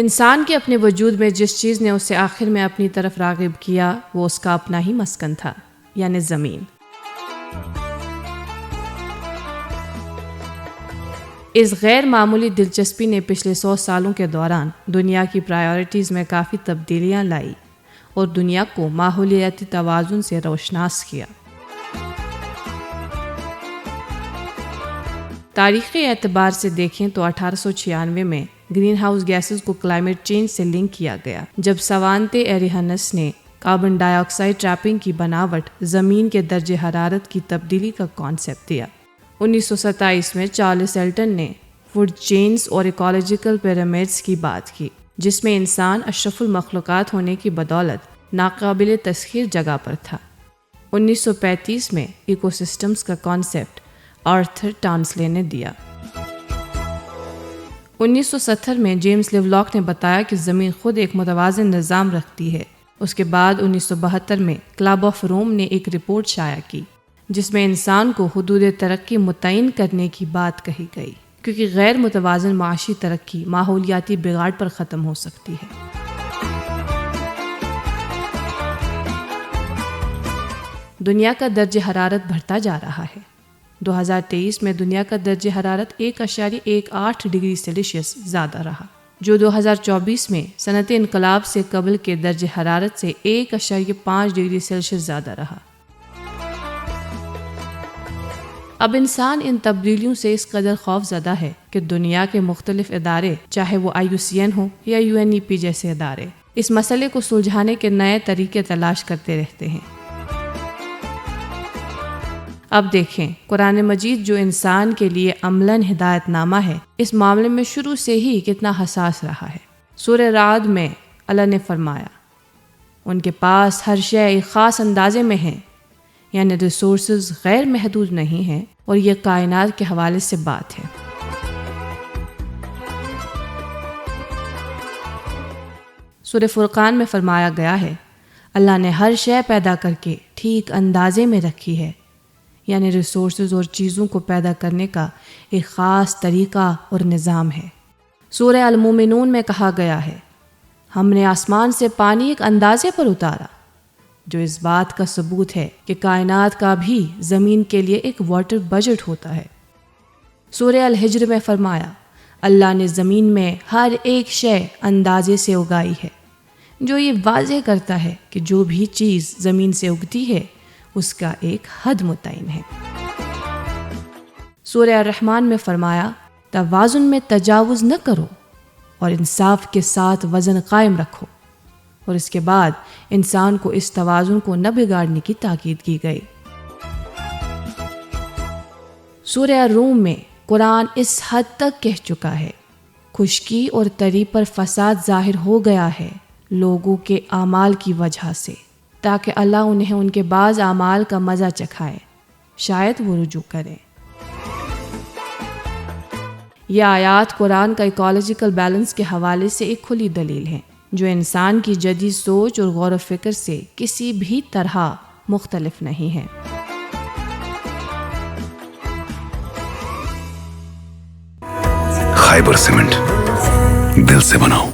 انسان کے اپنے وجود میں جس چیز نے اسے آخر میں اپنی طرف راغب کیا وہ اس کا اپنا ہی مسکن تھا، یعنی زمین۔ اس غیر معمولی دلچسپی نے پچھلے 100 سالوں کے دوران دنیا کی پرائیورٹیز میں کافی تبدیلیاں لائی اور دنیا کو ماحولیاتی توازن سے روشناس کیا۔ تاریخی اعتبار سے دیکھیں تو 1896 میں گرین ہاؤس گیسز کو کلائمیٹ چینج سے لنک کیا گیا، جب سوانتے ایریہنس نے کاربن ڈائی آکسائڈ ٹریپنگ کی بناوٹ زمین کے درجہ حرارت کی تبدیلی کا کانسیپٹ دیا۔ 1927 میں چارلس ایلٹن نے فوڈ چینز اور ایکولوجیکل پیرامڈز کی بات کی، جس میں انسان اشرف المخلوقات ہونے کی بدولت ناقابل تسخیر جگہ پر تھا۔ 1935 میں ایکو سسٹمز کا کانسیپٹ آرتھر ٹانسلے نے دیا۔ 1970 میں جیمز لیولاک نے بتایا کہ زمین خود ایک متوازن نظام رکھتی ہے۔ اس کے بعد 1972 میں کلب آف روم نے ایک رپورٹ شائع کی جس میں انسان کو حدود ترقی متعین کرنے کی بات کہی گئی، کیونکہ غیر متوازن معاشی ترقی ماحولیاتی بگاڑ پر ختم ہو سکتی ہے۔ دنیا کا درجہ حرارت بڑھتا جا رہا ہے۔ 2023 میں دنیا کا درجہ حرارت 1.18 ڈگری سیلسیس زیادہ رہا، جو 2024 میں صنعتی انقلاب سے قبل کے درجہ حرارت سے 1.5 ڈگری سیلسیس زیادہ رہا۔ اب انسان ان تبدیلیوں سے اس قدر خوف زدہ ہے کہ دنیا کے مختلف ادارے، چاہے وہ IUCN ہو یا UNEP جیسے ادارے، اس مسئلے کو سلجھانے کے نئے طریقے تلاش کرتے رہتے ہیں۔ اب دیکھیں، قرآن مجید جو انسان کے لیے عملاً ہدایت نامہ ہے، اس معاملے میں شروع سے ہی کتنا حساس رہا ہے۔ سورہ رعد میں اللہ نے فرمایا، ان کے پاس ہر شے ایک خاص اندازے میں ہے، یعنی ریسورسز غیر محدود نہیں ہیں، اور یہ کائنات کے حوالے سے بات ہے۔ سورہ فرقان میں فرمایا گیا ہے، اللہ نے ہر شے پیدا کر کے ٹھیک اندازے میں رکھی ہے، یعنی ریسورسز اور چیزوں کو پیدا کرنے کا ایک خاص طریقہ اور نظام ہے۔ سورہ المومنون میں کہا گیا ہے، ہم نے آسمان سے پانی ایک اندازے پر اتارا، جو اس بات کا ثبوت ہے کہ کائنات کا بھی زمین کے لیے ایک واٹر بجٹ ہوتا ہے۔ سورہ الحجر میں فرمایا، اللہ نے زمین میں ہر ایک شے اندازے سے اگائی ہے، جو یہ واضح کرتا ہے کہ جو بھی چیز زمین سے اگتی ہے اس کا ایک حد متعین ہے۔ سورہ الرحمن میں فرمایا، توازن میں تجاوز نہ کرو اور انصاف کے ساتھ وزن قائم رکھو، اور اس کے بعد انسان کو اس توازن کو نہ بگاڑنے کی تاکید کی گئی۔ سورہ الروم میں قرآن اس حد تک کہہ چکا ہے، خشکی اور تری پر فساد ظاہر ہو گیا ہے لوگوں کے اعمال کی وجہ سے، تاکہ اللہ انہیں ان کے بعض اعمال کا مزہ چکھائے، شاید وہ رجوع کریں۔ یہ آیات قرآن کا ایکولوجیکل بیلنس کے حوالے سے ایک کھلی دلیل ہیں، جو انسان کی جدید سوچ اور غور و فکر سے کسی بھی طرح مختلف نہیں ہے۔ خیبر سیمنٹ، دل سے بناؤ۔